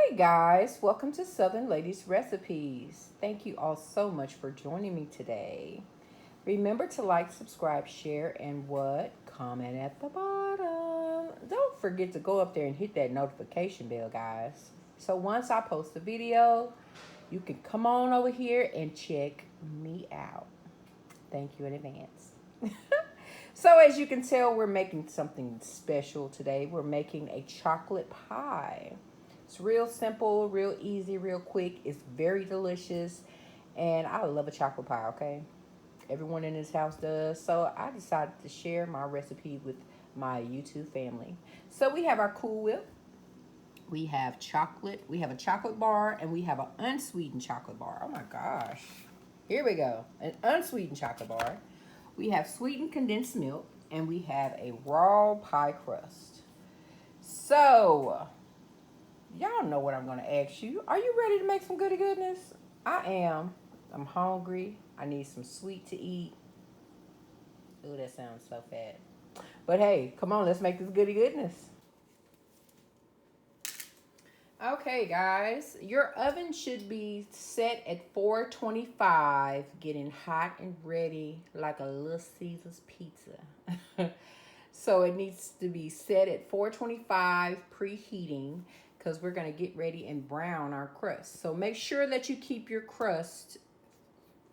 Hey guys, welcome to Southern Ladies Recipes. Thank you all so much for joining me today. Remember to like, subscribe, share, and what? Comment at the bottom. Don't forget to go up there and hit that notification bell, guys. So once I post a video, you can come on over here and check me out. Thank you in advance. So as you can tell, we're making something special today. We're making a chocolate pie. It's real simple, real easy, real quick. It's very delicious. And I love a chocolate pie, okay? Everyone in this house does. So I decided to share my recipe with my YouTube family. So we have our Cool Whip. We have chocolate. We have a chocolate bar. And we have an unsweetened chocolate bar. Oh my gosh. Here we go. An unsweetened chocolate bar. We have sweetened condensed milk. And we have a raw pie crust. So y'all know what I'm going to ask you. Are you ready to make some goody goodness? I am. I'm hungry. I need some sweet to eat. Ooh, that sounds so fat. But hey, come on, let's make this goody goodness. Okay, guys, your oven should be set at 425, getting hot and ready like a Little Caesars pizza. So it needs to be set at 425, preheating, because we're going to get ready and brown our crust. So make sure that you keep your crust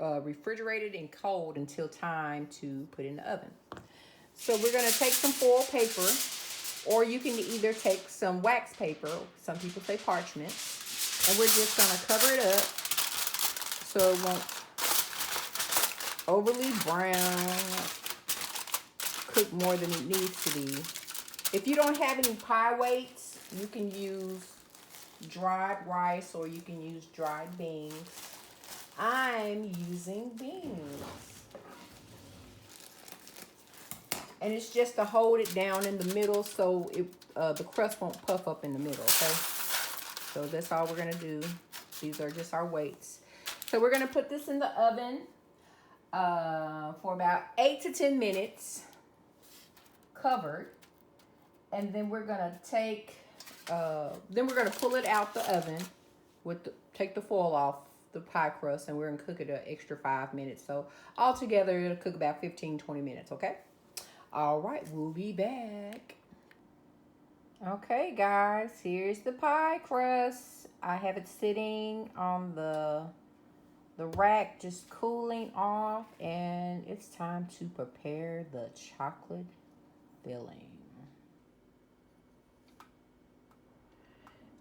refrigerated and cold until time to put in the oven. So we're going to take some foil paper, or you can either take some wax paper, some people say parchment, and we're just going to cover it up so it won't overly brown, cook more than it needs to be. If you don't have any pie weights, you can use dried rice or you can use dried beans. I'm using beans. And it's just to hold it down in the middle so the crust won't puff up in the middle, okay? So that's all we're going to do. These are just our weights. So we're going to put this in the oven for about 8 to 10 minutes, covered. And then we're going to take, then we're going to pull it out the oven, take the foil off the pie crust, and we're going to cook it an extra 5 minutes. So altogether, it'll cook about 15-20 minutes, okay? All right, we'll be back. Okay, guys, here's the pie crust. I have it sitting on the rack, just cooling off, and it's time to prepare the chocolate filling.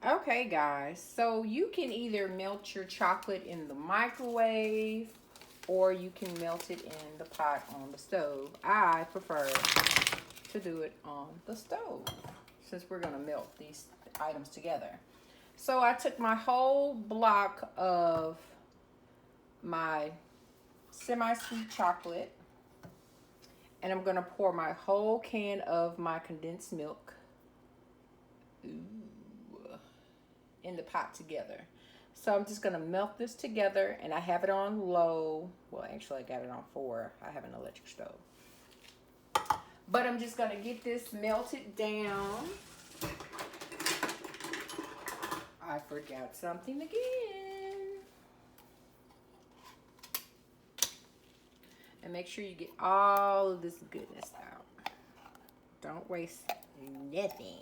Okay, guys, so you can either melt your chocolate in the microwave or you can melt it in the pot on the stove. I prefer to do it on the stove since we're going to melt these items together. So I took my whole block of my semi-sweet chocolate and I'm going to pour my whole can of my condensed milk in the pot together. So I'm just going to melt this together, and I have it on low. Well, actually, I got it on 4. I have an electric stove. But I'm just going to get this melted down. I forgot something again. And make sure you get all of this goodness out. Don't waste nothing.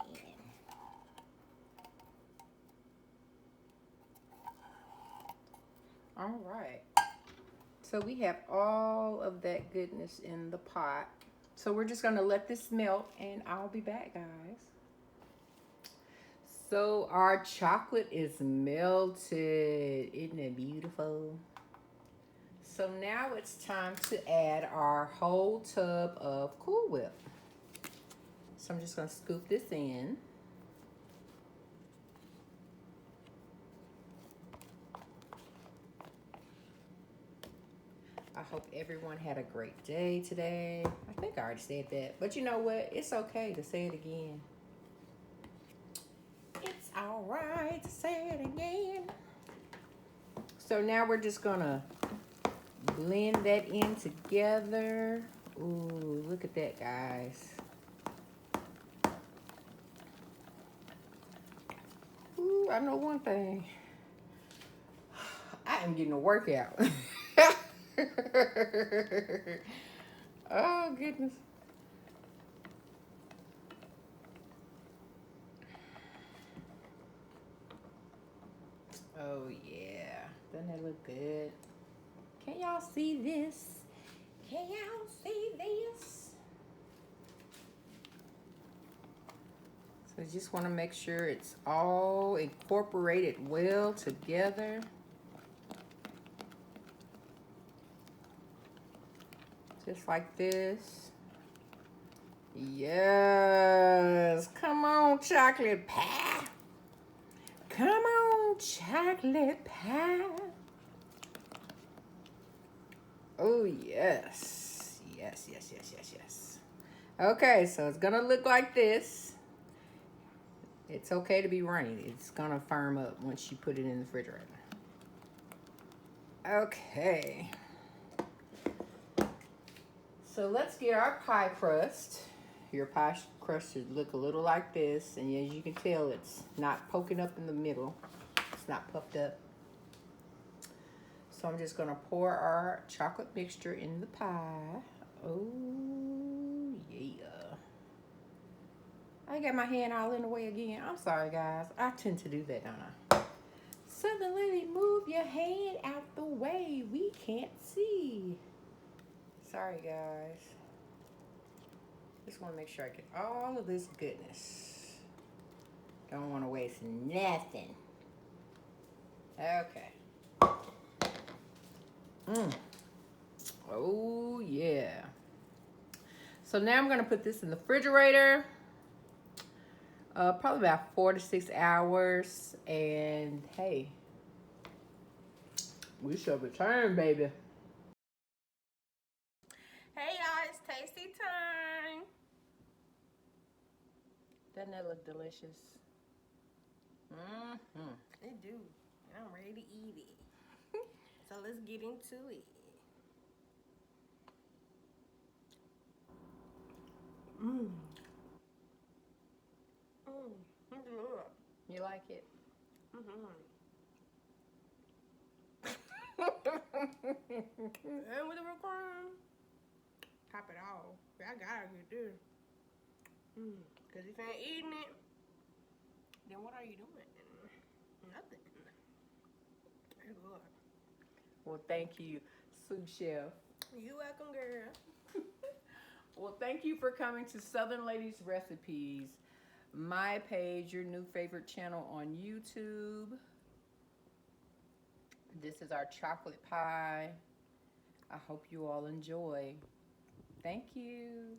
All right, so we have all of that goodness in the pot. So we're just gonna let this melt and I'll be back, guys. So our chocolate is melted. Isn't it beautiful? So now it's time to add our whole tub of Cool Whip. So I'm just gonna scoop this in. I hope everyone had a great day today. I think I already said that. But you know what? It's okay to say it again. It's all right to say it again. So now we're just going to blend that in together. Ooh, look at that, guys. Ooh, I know one thing. I am getting a workout. Oh, goodness. Oh, yeah. Doesn't that look good? Can y'all see this? Can y'all see this? So just want to make sure it's all incorporated well together. Just like this. Yes. Come on, chocolate pie. Come on, chocolate pie. Oh, yes. Yes, yes, yes, yes, yes. Okay, so it's going to look like this. It's okay to be runny. It's going to firm up once you put it in the refrigerator. Okay. So let's get our pie crust. Your pie crust should look a little like this. And as you can tell, it's not poking up in the middle. It's not puffed up. So I'm just going to pour our chocolate mixture in the pie. Oh, yeah. I got my hand all in the way again. I'm sorry, guys. I tend to do that, don't I? Southern Lady, move your hand out the way. We can't see. Sorry, guys. Just want to make sure I get all of this goodness. Don't want to waste nothing. Okay. Oh, yeah. So now I'm going to put this in the refrigerator. Probably about 4 to 6 hours. And hey, we shall return, baby. Hey, y'all, it's tasty time. Doesn't that look delicious? Mm-hmm. It do. And I'm ready to eat it. So let's get into it. Mmm. Mmm. It's good. You like it? Mm-hmm. And with the whipped cream, top it off. I gotta get this. Cause if you ain't eating it, then what are you doing? Nothing. It's good. Well, thank you, sous chef. You welcome, girl. Well, thank you for coming to Southern Ladies Recipes, my page, your new favorite channel on YouTube. This is our chocolate pie. I hope you all enjoy. Thank you.